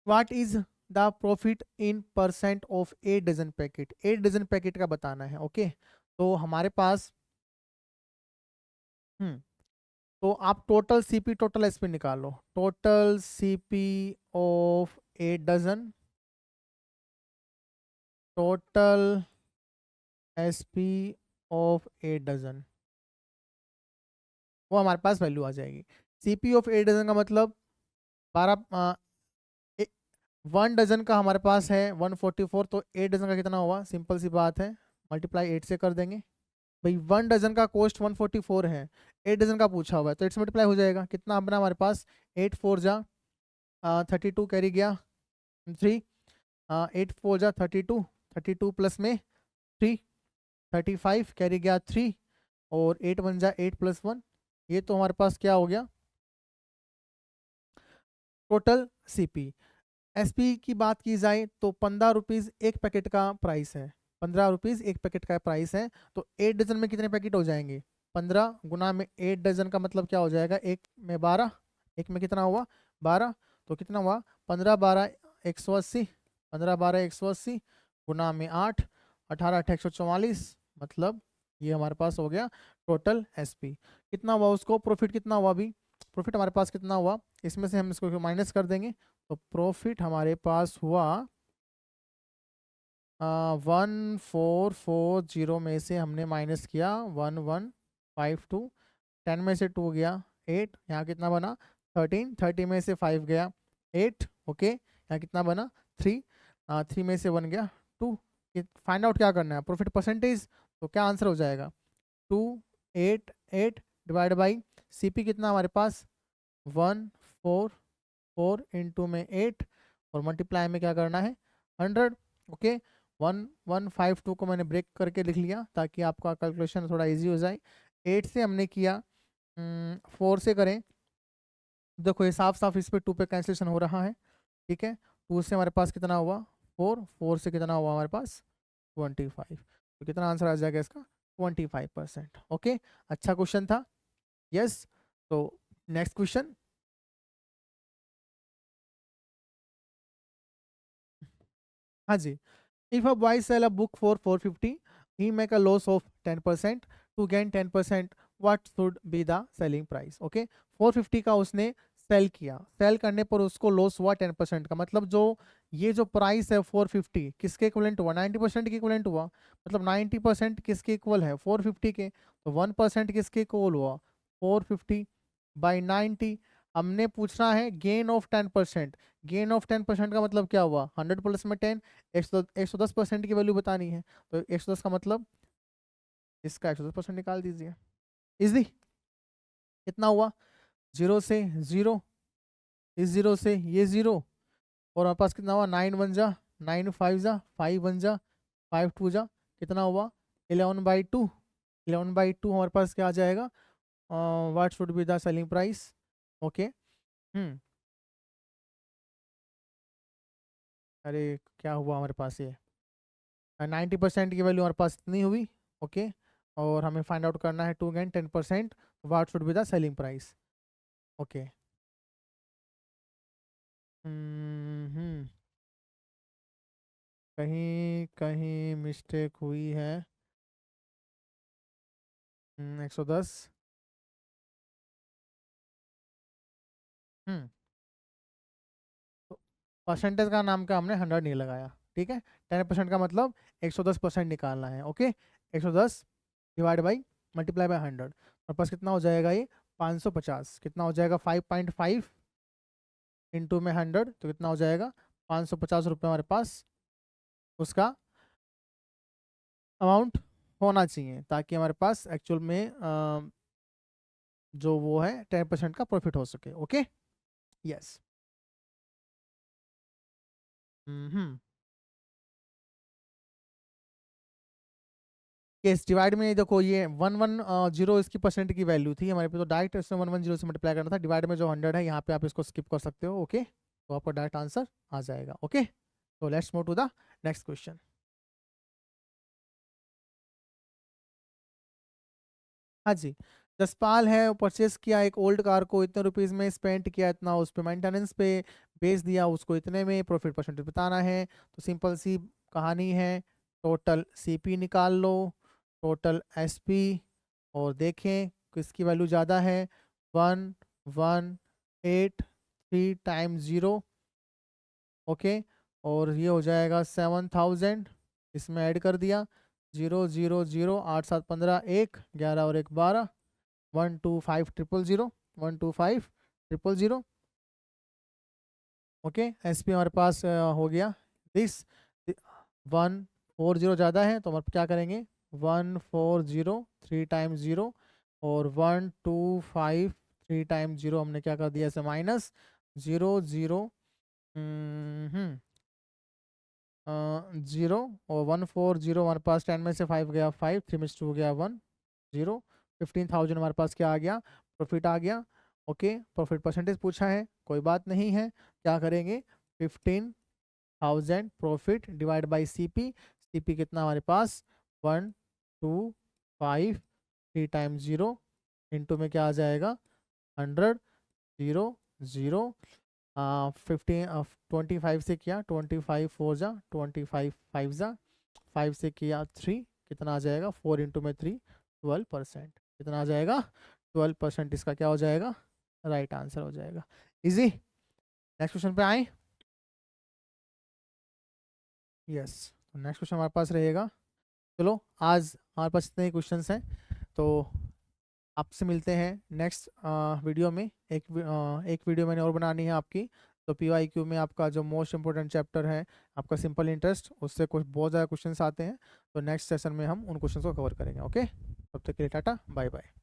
what is the profit in percent of 8 dozen packet. 8 dozen packet का बताना है। ओके, तो हमारे पास तो आप टोटल सीपी टोटल एसपी निकालो। Total CP of 8 dozen, total SP of 8 dozen, वो हमारे पास वैल्यू आ जाएगी। सीपी ऑफ 8 डजन का मतलब 12, 1 डजन का हमारे पास है 144, तो 8 डजन का कितना हुआ, सिंपल सी बात है, मल्टीप्लाई 8 से कर देंगे। भाई 1 डजन का कॉस्ट 144 है, 8 डजन का पूछा हुआ है, तो 8 से मल्टीप्लाई हो जाएगा। कितना बना हमारे पास 8 4 जा 32 कैरी गया 3, 8 4 जा 32, 32 प्लस में 3 35 कैरी गया 3, और 8 1 जा 8 प्लस 1, ये तो हमारे पास क्या हो गया टोटल सीपी। एसपी की बात की जाए तो 15 रुपीज़ एक पैकेट का प्राइस है, 15 रुपीज़ एक पैकेट का प्राइस है। तो 8 डजन में कितने पैकेट हो जाएंगे, 15 गुना में 8 डजन का मतलब क्या हो जाएगा, एक में 12, एक में कितना हुआ 12, तो कितना हुआ 15 12 180, 15 12 180 गुना में 8, 18 8 144, मतलब ये हमारे पास हो गया टोटल एसपी। कितना हुआ उसको प्रॉफिट, कितना हुआ अभी प्रॉफिट हमारे पास कितना हुआ, इसमें से हम इसको माइनस कर देंगे, तो प्रॉफिट हमारे पास हुआ 1440 में से हमने माइनस किया 1152, 10 में से 2 गया 8, यहाँ कितना बना 13, 30 में से 5 गया 8, ओके यहाँ कितना बना 3, 3 में से 1 गया 2। फाइंड आउट क्या करना है प्रॉफिट परसेंटेज, तो क्या आंसर हो जाएगा 288 डिवाइड बाई सीपी कितना हमारे पास 144 इंटू में 8, और मल्टीप्लाई में क्या करना है 100। ओके 1152 को मैंने ब्रेक करके लिख लिया ताकि आपका कैलकुलेशन थोड़ा इजी हो जाए। 8 से हमने किया 4 से करें, देखो ये साफ साफ इस पे 2 पे कैंसिलेशन हो रहा है, ठीक है। 2 से हमारे पास कितना हुआ 4, 4 से कितना हुआ हमारे पास 25, तो कितना आंसर आ जाएगा इसका 25%। ओके, अच्छा क्वेश्चन था। यस, तो नेक्स्ट क्वेश्चन। हाँ जी, if a boy sell a book for 450, he make a loss of 10%, to gain 10% what should be the selling price। Okay 450 का उसने सेल किया, सेल करने पर उसको लॉस हुआ 10% का, मतलब जो ये जो प्राइस है 450 किसके इक्वलेंट हुआ, 90% के इक्वलेंट हुआ, मतलब 90% किसके इक्वल है 450 के, तो 1% किसके इक्वल हुआ 450 बाई 90। हमने पूछना है गेन ऑफ 10%, गेन ऑफ 10% का मतलब क्या हुआ 100 प्लस में 10, 110% की वैल्यू बतानी है, तो 110 का मतलब इसका 110% निकाल दीजिए, इजी। कितना हुआ, 0 से 0, इस 0 से ये 0, और हमारे पास कितना हुआ 9 वन जा 9 5 जा 5 वन जा 5 2 जा, कितना हुआ 11/2, 11/2 हमारे पास क्या आ जाएगा, what should be the selling price. Okay, अरे क्या हुआ हमारे पास ये 90% की वैल्यू हमारे पास इतनी हुई। ओके, और हमें फाइंड आउट करना है to gain 10%, what should be the selling price. Okay, कहीं कहीं मिस्टेक हुई है, 110। हम्म तो परसेंटेज का नाम का हमने 100 नहीं लगाया, ठीक है, 10% का मतलब 110% निकालना है। Okay, 110 divide by multiply by 100, और पास कितना हो जाएगा ये 550, कितना हो जाएगा 5.5 इंटू में 100, तो कितना हो जाएगा 550 रुपये हमारे पास उसका अमाउंट होना चाहिए, ताकि हमारे पास एक्चुअल में जो वो है 10% का प्रॉफिट हो सके। Okay, yes. Hmm case divide में देखो ये 110 इसकी परसेंट की वैल्यू थी हमारे पे, तो डायरेक्ट इसमें 110 से मल्टीप्लाई करना था, डिवाइड में जो 100 है यहाँ पे आप इसको स्किप कर सकते हो। ओके, तो आपका डायरेक्ट आंसर आ जाएगा। ओके, तो let's move to the next question. हाँ जी, जसपाल है, वो परचेस किया एक ओल्ड कार को, इतने रुपीज़ में स्पेंड किया, इतना उस पे मेंटेनेंस पे बेच दिया, उसको इतने में प्रॉफिट परसेंटेज बताना है। तो सिंपल सी कहानी है, टोटल सीपी निकाल लो, टोटल एसपी, और देखें किसकी वैल्यू ज़्यादा है, 1183 टाइम्स 0। ओके, और ये हो जाएगा 7000, इसमें ऐड कर दिया 000, 8 7 15 1 11 और 1 12, 125 000, 125 000। ओके, एसपी हमारे पास हो गया दिस, 140 ज़्यादा है, तो हम क्या करेंगे 140 3 टाइम्स 0, और 125 3 टाइम्स 0 हमने क्या कर दिया इसे माइनस 0 0 0, और 140 हमारे पास 10 में से 5 गया 5, 3 में से 2 गया 1 0, 15,000 हमारे पास क्या आ गया प्रॉफिट आ गया। ओके, प्रॉफिट परसेंटेज पूछा है, कोई बात नहीं है, क्या करेंगे 15,000 profit divide by CP, CP कितना हमारे पास 125 3 टाइम्स 0 इंटू में क्या आ जाएगा 100 0 0, 25 से किया 25 4 जा 25 5 जा 5 से किया 3, कितना आ जाएगा 4 इंटू में 3 12%, कितना आ जाएगा 12%, इसका क्या हो जाएगा राइट आंसर हो जाएगा। इजी, नेक्स्ट क्वेश्चन पे आए। यस, तो नेक्स्ट क्वेश्चन हमारे पास रहेगा, चलो आज हमारे पास इतने ही क्वेश्चंस हैं, तो आपसे मिलते हैं नेक्स्ट वीडियो में। एक वीडियो मैंने और बनानी है आपकी, तो PYQ में आपका जो मोस्ट इंपोर्टेंट चैप्टर है आपका सिंपल इंटरेस्ट, उससे कुछ बहुत ज़्यादा क्वेश्चंस आते हैं, तो नेक्स्ट सेशन में हम उन क्वेश्चंस को कवर करेंगे। ओके, तब तक के लिए टाटा बाय बाय।